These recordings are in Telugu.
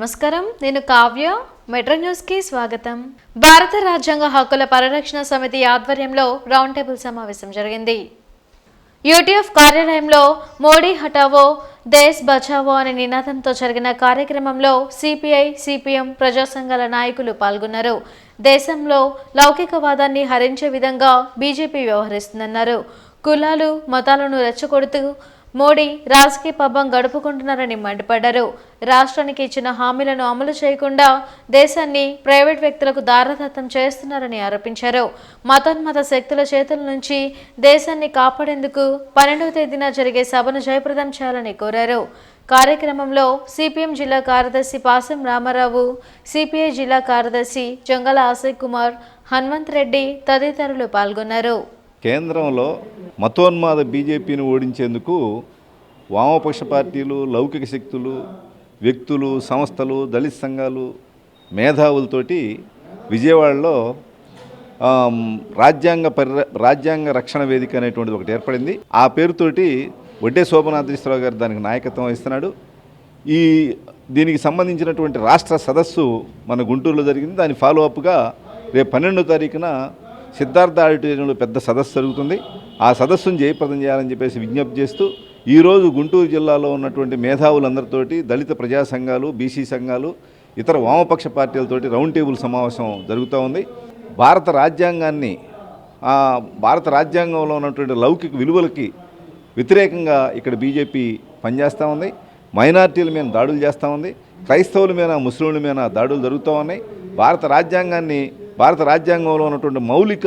నమస్కారం, నేను కావ్య. మెట్రో న్యూస్ కి స్వాగతం. భారత రాజ్యాంగ హక్కుల పరిరక్షణ సమితి ఆధ్వర్యంలో రౌండ్ టేబుల్ సమావేశం జరిగింది. యూటీఎఫ్ కార్యాలయంలో మోడీ హటావో దేశ్ బచావో అనే నినాదంతో జరిగిన కార్యక్రమంలో సిపిఐ, సిపిఎం, ప్రజా సంఘాల నాయకులు పాల్గొన్నారు. దేశంలో లౌకికవాదాన్ని హరించే విధంగా బీజేపీ వ్యవహరిస్తుందన్నారు. కులాలు, మతాలను రెచ్చగొడుతూ మోడీ రాజకీయ పబ్బం గడుపుకుంటున్నారని మండిపడ్డారు. రాష్ట్రానికి ఇచ్చిన హామీలను అమలు చేయకుండా దేశాన్ని ప్రైవేట్ వ్యక్తులకు దారదత్తం చేస్తున్నారని ఆరోపించారు. మతోన్మత శక్తుల చేతుల నుంచి దేశాన్ని కాపాడేందుకు 12వ తేదీన జరిగే సభను జయప్రదం చేయాలని కోరారు. కార్యక్రమంలో సిపిఎం జిల్లా కార్యదర్శి పాసం రామారావు, సిపిఐ జిల్లా కార్యదర్శి జంగల ఆశయ్ కుమార్, హనుమంత్ రెడ్డి తదితరులు పాల్గొన్నారు. కేంద్రంలో మతోన్మాద బీజేపీని ఓడించేందుకు వామపక్ష పార్టీలు, లౌకిక శక్తులు, వ్యక్తులు, సంస్థలు, దళిత సంఘాలు, మేధావులతోటి విజయవాడలో రాజ్యాంగ రక్షణ వేదిక అనేటువంటిది ఒకటి ఏర్పడింది. ఆ పేరుతోటి వడ్డే శోభనాద్రీశ్వరరావు గారు దానికి నాయకత్వం వహిస్తున్నాడు. దీనికి సంబంధించినటువంటి రాష్ట్ర సదస్సు మన గుంటూరులో జరిగింది. దాని ఫాలోఅప్గా రేపు 12వ తారీఖున సిద్ధార్థ ఆడిటోరియంలో పెద్ద సదస్సు జరుగుతుంది. ఆ సదస్సును జయప్రదం చేయాలని చెప్పేసి విజ్ఞప్తి చేస్తూ ఈరోజు గుంటూరు జిల్లాలో ఉన్నటువంటి మేధావులందరితోటి, దళిత ప్రజా సంఘాలు, బీసీ సంఘాలు, ఇతర వామపక్ష పార్టీలతోటి రౌండ్ టేబుల్ సమావేశం జరుగుతూ ఉంది. భారత రాజ్యాంగంలో ఉన్నటువంటి లౌకిక విలువలకి వ్యతిరేకంగా ఇక్కడ బీజేపీ పనిచేస్తూ ఉంది. మైనార్టీల మీద దాడులు చేస్తూ ఉంది. క్రైస్తవుల మీద, ముస్లింల మీద దాడులు జరుగుతూ ఉన్నాయి. భారత రాజ్యాంగంలో ఉన్నటువంటి మౌలిక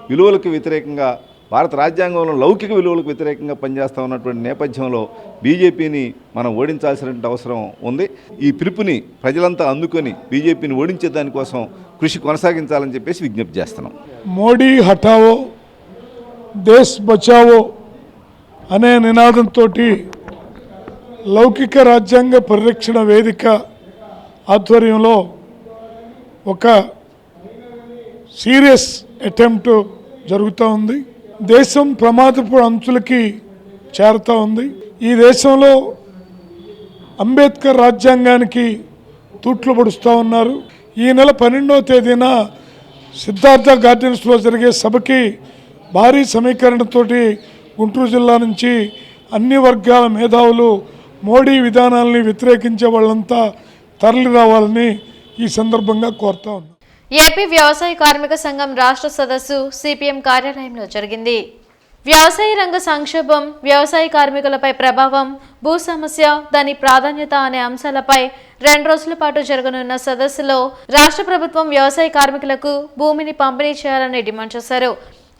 విలువలకు వ్యతిరేకంగా, భారత రాజ్యాంగంలో లౌకిక విలువలకు వ్యతిరేకంగా పనిచేస్తూ ఉన్నటువంటి నేపథ్యంలో బీజేపీని మనం ఓడించాల్సినటువంటి అవసరం ఉంది. ఈ పిలుపుని ప్రజలంతా అందుకొని బీజేపీని ఓడించే దానికోసం కృషి కొనసాగించాలని చెప్పేసి విజ్ఞప్తి చేస్తున్నాం. మోడీ హటావో దేశ్ బచావో అనే నినాదంతో లౌకిక రాజ్యాంగ పరిరక్షణ వేదిక ఆధ్వర్యంలో ఒక సీరియస్ అటెంప్ట్ జరుగుతూ ఉంది. దేశం ప్రమాదపు అంచులకి చేరుతూ ఉంది. ఈ దేశంలో అంబేద్కర్ రాజ్యాంగానికి తూట్లు పడుస్తూ ఉన్నారు. ఈ నెల 12వ తేదీన సిద్ధార్థ గార్డెన్స్లో జరిగే సభకి భారీ సమీకరణతోటి గుంటూరు జిల్లా నుంచి అన్ని వర్గాల మేధావులు మోడీ విధానాలని వ్యతిరేకించే వాళ్ళంతా తరలి రావాలని ఈ సందర్భంగా కోరుతా ఉన్నాం. ఏపీ వ్యవసాయ కార్మిక సంఘం రాష్ట్ర సదస్సు సిపిఎం కార్యాలయంలో జరిగింది. వ్యవసాయ రంగ సంక్షోభం, వ్యవసాయ కార్మికులపై ప్రభావం, భూ సమస్య, దాని ప్రాధాన్యత అనే అంశాలపై 2 రోజుల పాటు జరగనున్న సదస్సులో రాష్ట్ర ప్రభుత్వం వ్యవసాయ కార్మికులకు భూమిని పంపిణీ చేయాలని డిమాండ్ చేశారు.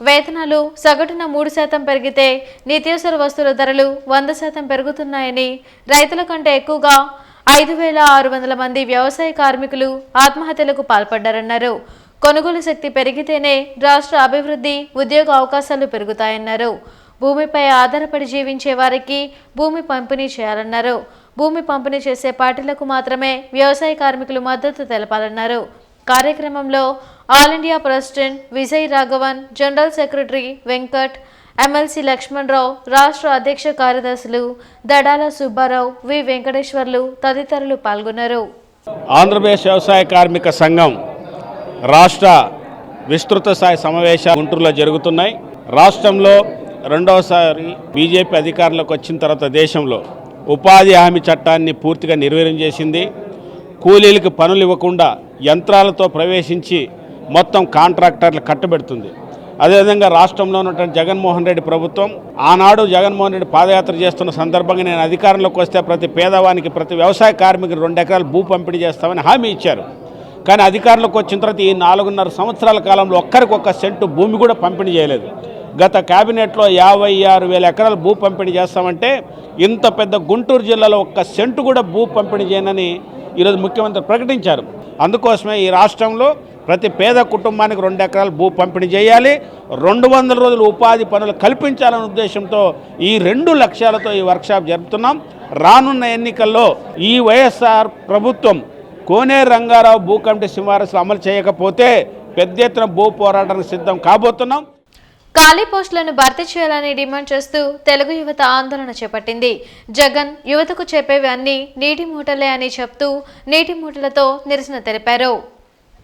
వేతనాలు సగటున 3% పెరిగితే నిత్యావసర వస్తువుల ధరలు 100% పెరుగుతున్నాయని, రైతుల కంటే ఎక్కువగా 5,600 మంది వ్యవసాయ కార్మికులు ఆత్మహత్యలకు పాల్పడ్డారన్నారు. కొనుగోలు శక్తి పెరిగితేనే రాష్ట్ర అభివృద్ధి, ఉద్యోగ అవకాశాలు పెరుగుతాయన్నారు. భూమిపై ఆధారపడి జీవించే వారికి భూమి పంపిణీ చేయాలన్నారు. భూమి పంపిణీ చేసే పార్టీలకు మాత్రమే వ్యవసాయ కార్మికులు మద్దతు తెలపాలన్నారు. కార్యక్రమంలో all India president Vijay Raghavan, general secretary Venkat, MLC Lakshmanarao, రాష్ట్ర అధ్యక్ష కార్యదర్శులు దడాల సుబ్బారావు, వి వెంకటేశ్వర్లు తదితరులు పాల్గొన్నారు. ఆంధ్రప్రదేశ్ వ్యవసాయ కార్మిక సంఘం రాష్ట్ర విస్తృత స్థాయి సమావేశాలు గుంటూరులో జరుగుతున్నాయి. రాష్ట్రంలో రెండవసారి బీజేపీ అధికారంలోకి వచ్చిన తర్వాత దేశంలో ఉపాధి హామీ చట్టాన్ని పూర్తిగా నిర్వీర్యం చేసింది. కూలీలకు పనులు ఇవ్వకుండా యంత్రాలతో ప్రవేశించి మొత్తం కాంట్రాక్టర్లు కట్టబెడుతుంది. అదేవిధంగా రాష్ట్రంలో ఉన్నటువంటి జగన్మోహన్ రెడ్డి ప్రభుత్వం ఆనాడు జగన్మోహన్ రెడ్డి పాదయాత్ర చేస్తున్న సందర్భంగా నేను అధికారంలోకి వస్తే ప్రతి పేదవానికి, ప్రతి వ్యవసాయ కార్మికుడు 2 ఎకరాలు భూ పంపిణీ చేస్తామని హామీ ఇచ్చారు. కానీ అధికారంలోకి వచ్చిన తర్వాత ఈ 4.5 సంవత్సరాల కాలంలో ఒక్క సెంటు భూమి కూడా పంపిణీ చేయలేదు. గత కేబినెట్లో 56,000 ఎకరాలు భూ పంపిణీ చేస్తామంటే ఇంత పెద్ద గుంటూరు జిల్లాలో 1 సెంటు కూడా భూ పంపిణీ చేయనని ఈరోజు ముఖ్యమంత్రి ప్రకటించారు. అందుకోసమే ఈ రాష్ట్రంలో ప్రతి పేద కుటుంబానికి 2 ఎకరాలు భూ పంపిణీ చేయాలి, 200 రోజులు ఉపాధి పనులు కల్పించాలనే ఉద్దేశంతో ఈ 2 లక్ష్యాలతో ఈ వర్క్షాప్ జరుపుతున్నాం. రానున్న ఎన్నికల్లో ఈ వైఎస్ఆర్ ప్రభుత్వం కోనేరు రంగారావు భూ కమిటీ సిఫారసులు అమలు చేయకపోతే పెద్ద ఎత్తున భూ పోరాటానికి సిద్ధం కాబోతున్నాం. ఖాళీ పోస్టులను భర్తీ చేయాలని డిమాండ్ చేస్తూ తెలుగు యువత ఆందోళన చేపట్టింది. జగన్ యువతకు చెప్పేవి అన్ని నీటి మూటలే అని చెప్తూ నీటి మూటలతో నిరసన తెలిపారు.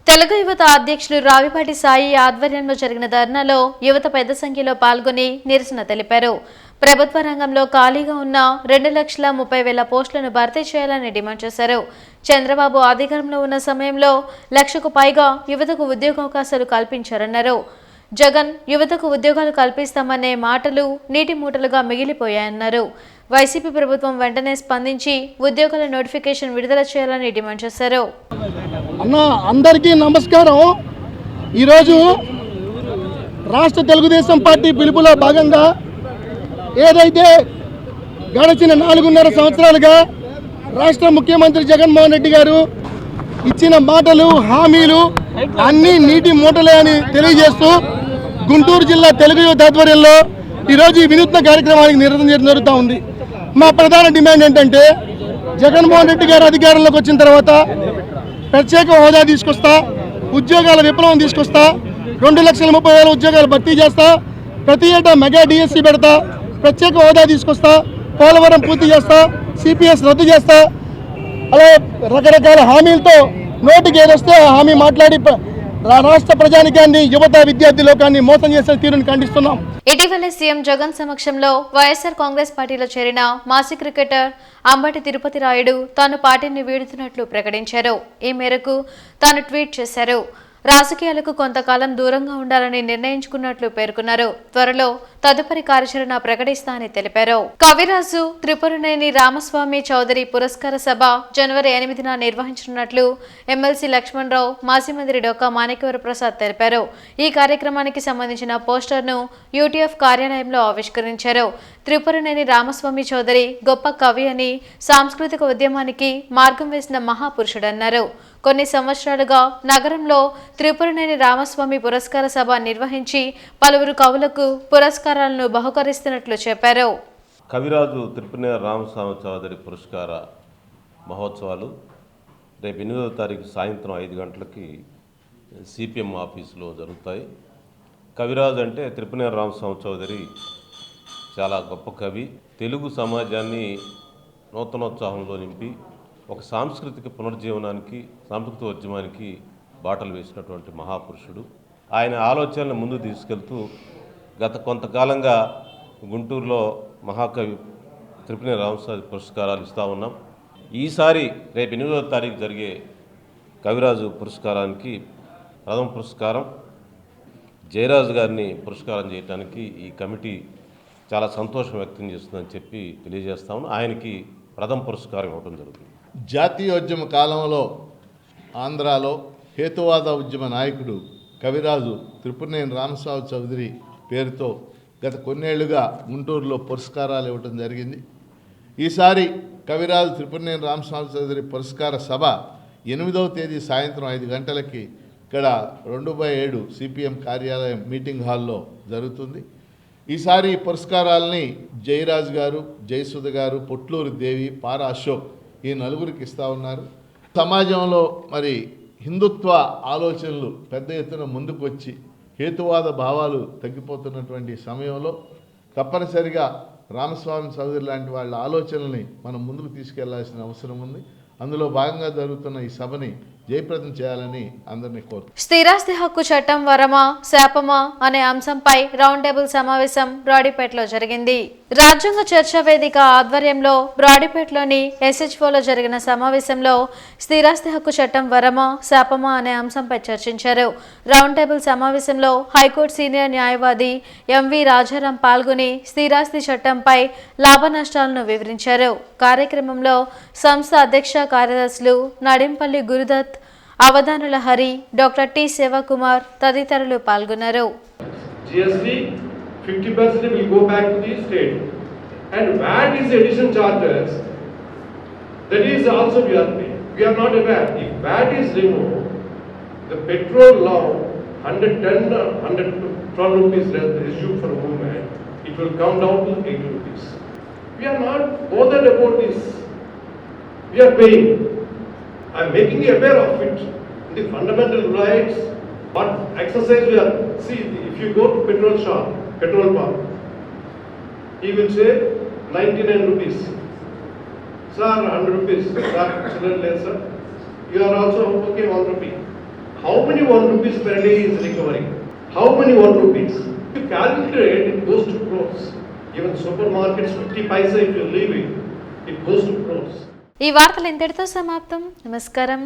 తెలుగు యువత అధ్యక్షులు రావిపాటి సాయి ఆధ్వర్యంలో జరిగిన ధర్నాలో యువత పెద్ద సంఖ్యలో పాల్గొని నిరసన తెలిపారు. ప్రభుత్వ రంగంలో ఖాళీగా ఉన్న 2,30,000 పోస్టులను భర్తీ చేయాలని డిమాండ్ చేశారు. చంద్రబాబు అధికారంలో ఉన్న సమయంలో 1,00,000కు పైగా యువతకు ఉద్యోగావకాశాలు కల్పించారన్నారు. జగన్ యువతకు ఉద్యోగాలు కల్పిస్తామనే మాటలు నీటి మూటలుగా మిగిలిపోయాయన్నారు. వైసీపీ ప్రభుత్వం వెంటనే స్పందించి ఉద్యోగాల నోటిఫికేషన్ విడుదల చేయాలని డిమాండ్ చేశారు. అందరికీ నమస్కారం. ఈరోజు రాష్ట్ర తెలుగుదేశం పార్టీ పిలుపులో భాగంగా ఏదైతే గడిచిన 4.5 సంవత్సరాలుగా రాష్ట్ర ముఖ్యమంత్రి జగన్మోహన్ రెడ్డి గారు ఇచ్చిన మాటలు హామీలు అన్నీ నీటి మూటలే అని తెలియజేస్తూ గుంటూరు జిల్లా తెలుగు యువత ఆధ్వర్యంలో ఈరోజు ఈ వినూత్న కార్యక్రమానికి నిర్వహించడం జరుగుతూ ఉంది. మా ప్రధాన డిమాండ్ ఏంటంటే జగన్మోహన్ రెడ్డి గారు అధికారంలోకి వచ్చిన తర్వాత ప్రత్యేక హోదా తీసుకొస్తా, ఉద్యోగాల విప్లవం తీసుకొస్తా, 2,30,000 ఉద్యోగాలు భర్తీ చేస్తా, ప్రతి ఏటా మెగా డిఎస్సి పెడతా, ప్రత్యేక హోదా తీసుకొస్తా, పోలవరం పూర్తి చేస్తా, సిపిఎస్ రద్దు చేస్తా, అలా రకరకాల హామీలతో నోటికి ఏదొస్తే హామీ మాట్లాడి రాష్ట్ర ప్రజానికాన్ని యువత విద్యార్థి లోకాన్ని మోసం చేసిన తీరును ఖండిస్తున్నాం. ఇటీవలే సీఎం జగన్ సమక్షంలో వైఎస్ఆర్ కాంగ్రెస్ పార్టీలో చేరిన మాజీ క్రికెటర్ అంబటి తిరుపతి రాయుడు తాను పార్టీని వీడుతున్నట్లు ప్రకటించారు. ఈ మేరకు తాను ట్వీట్ చేశారు. రాజకీయాలకు కొంతకాలం దూరంగా ఉండాలని నిర్ణయించుకున్నట్లు పేర్కొన్నారు. త్వరలో తదుపరి కార్యాచరణ ప్రకటిస్తానని తెలిపారు. కవిరాజు త్రిపురనేని రామస్వామి చౌదరి పురస్కార సభ జనవరి 8న నిర్వహించనున్నట్లు ఎమ్మెల్సీ లక్ష్మణరావు, మాజీ మంత్రి డొక్కా మాణిక్యవర ప్రసాద్ తెలిపారు. ఈ కార్యక్రమానికి సంబంధించిన పోస్టర్ను యూటీఎఫ్ కార్యాలయంలో ఆవిష్కరించారు. త్రిపురనేని రామస్వామి చౌదరి గొప్ప కవి అని, సాంస్కృతిక ఉద్యమానికి మార్గం వేసిన మహాపురుషుడన్నారు. కొన్ని సంవత్సరాలుగా నగరంలో త్రిపురనేని రామస్వామి పురస్కార సభ నిర్వహించి పలువురు కవులకు పురస్కారాలను బహుకరిస్తున్నట్లు చెప్పారు. కవిరాజు త్రిపురనేని రామస్వామి చౌదరి పురస్కార మహోత్సవాలు రేపు 8వ తారీఖు సాయంత్రం 5 గంటలకి సిపిఎం ఆఫీసులో జరుగుతాయి. కవిరాజు అంటే త్రిపురనేని రామస్వామి చౌదరి చాలా గొప్ప కవి. తెలుగు సమాజాన్ని నూతనోత్సాహంలో నింపి ఒక సాంస్కృతిక పునర్జీవనానికి, సాంస్కృతిక ఉద్యమానికి బాటలు వేసినటువంటి మహాపురుషుడు. ఆయన ఆలోచనలను ముందు తీసుకెళ్తూ గత కొంతకాలంగా గుంటూరులో మహాకవి త్రిపురనేని రామస్వామి పురస్కారాలు ఇస్తూ ఉన్నాం. ఈసారి రేపు 8వ తారీఖు జరిగే కవిరాజు పురస్కారానికి ప్రథమ పురస్కారం జయరాజు గారిని పురస్కారం చేయడానికి ఈ కమిటీ చాలా సంతోషం వ్యక్తం చేస్తుందని చెప్పి తెలియజేస్తాము. ఆయనకి ప్రథమ పురస్కారం ఇవ్వడం జరుగుతుంది. జాతీయోద్యమ కాలంలో ఆంధ్రాలో హేతువాద ఉద్యమ నాయకుడు కవిరాజు త్రిపురనేని రామస్వామి చౌదరి పేరుతో గత కొన్నేళ్లుగా గుంటూరులో పురస్కారాలు ఇవ్వడం జరిగింది. ఈసారి కవిరాజు త్రిపురనేని రామస్వామి చౌదరి పురస్కార సభ 8వ తేదీ సాయంత్రం 5 గంటలకి ఇక్కడ 2/7 సిపిఎం కార్యాలయం మీటింగ్ హాల్లో జరుగుతుంది. ఈసారి పురస్కారాలని జయరాజు గారు, జయసుధ గారు, పొట్లూరు దేవి, పారా అశోక్ ఈ నలుగురికి ఇస్తూ ఉన్నారు. సమాజంలో మరి హిందుత్వ ఆలోచనలు పెద్ద ఎత్తున ముందుకు వచ్చి హేతువాద భావాలు తగ్గిపోతున్నటువంటి సమయంలో తప్పనిసరిగా రామస్వామి చౌదరి లాంటి వాళ్ళ ఆలోచనల్ని మనం ముందుకు తీసుకెళ్లాల్సిన అవసరం ఉంది. అందులో భాగంగా జరుగుతున్న ఈ సభని జయప్రదం చేయాలని అందరినీ కోరుతున్నాను. స్థిరాస్తి హక్కు చట్టం వరమా శాపమా అనే అంశంపై రౌండ్ టేబుల్ సమావేశం బ్రాడీపేటలో జరిగింది. రాజ్యాంగ చర్చా వేదిక ఆధ్వర్యంలో బ్రాడీపేటలోని ఎస్హెచ్ఓలో జరిగిన సమావేశంలో స్థిరాస్తి హక్కు చట్టం వరమా శాపమా అనే అంశంపై చర్చించారు. రౌండ్ టేబుల్ సమావేశంలో హైకోర్టు సీనియర్ న్యాయవాది ఎంవి రాజారాం పాల్గొని స్థిరాస్తి చట్టంపై లాభ నష్టాలను వివరించారు. కార్యక్రమంలో సంస్థ అధ్యక్ష కార్యదర్శులు నడింపల్లి గురుదత్, అవధానుల హరి, డాక్టర్ టి శివకుమార్ తదితరులు పాల్గొన్నారు. GST 50% will go back to the state, and VAT is addition charges. That is also we are not aware. If VAT is removed, the petrol law 110 or 112 rupees issued for a woman, it will come down to 80 rupees. We are not bothered about this. We are paying. I am making you aware of it. The fundamental rights, what exercise we are. See, if you go to petrol shop, petrol pump. He will say 99 rupees. Sir, 100 rupees. Sir, children less, sir. You are also okay 1 rupee. How many 1 rupees per day is recovering? How many 1 rupees? If you calculate, it goes to crores. Even supermarkets, 50 paisa if you leave it, it goes to crores. ఈ వార్తలు ఇంతటితో సమాప్తం. నమస్కారం.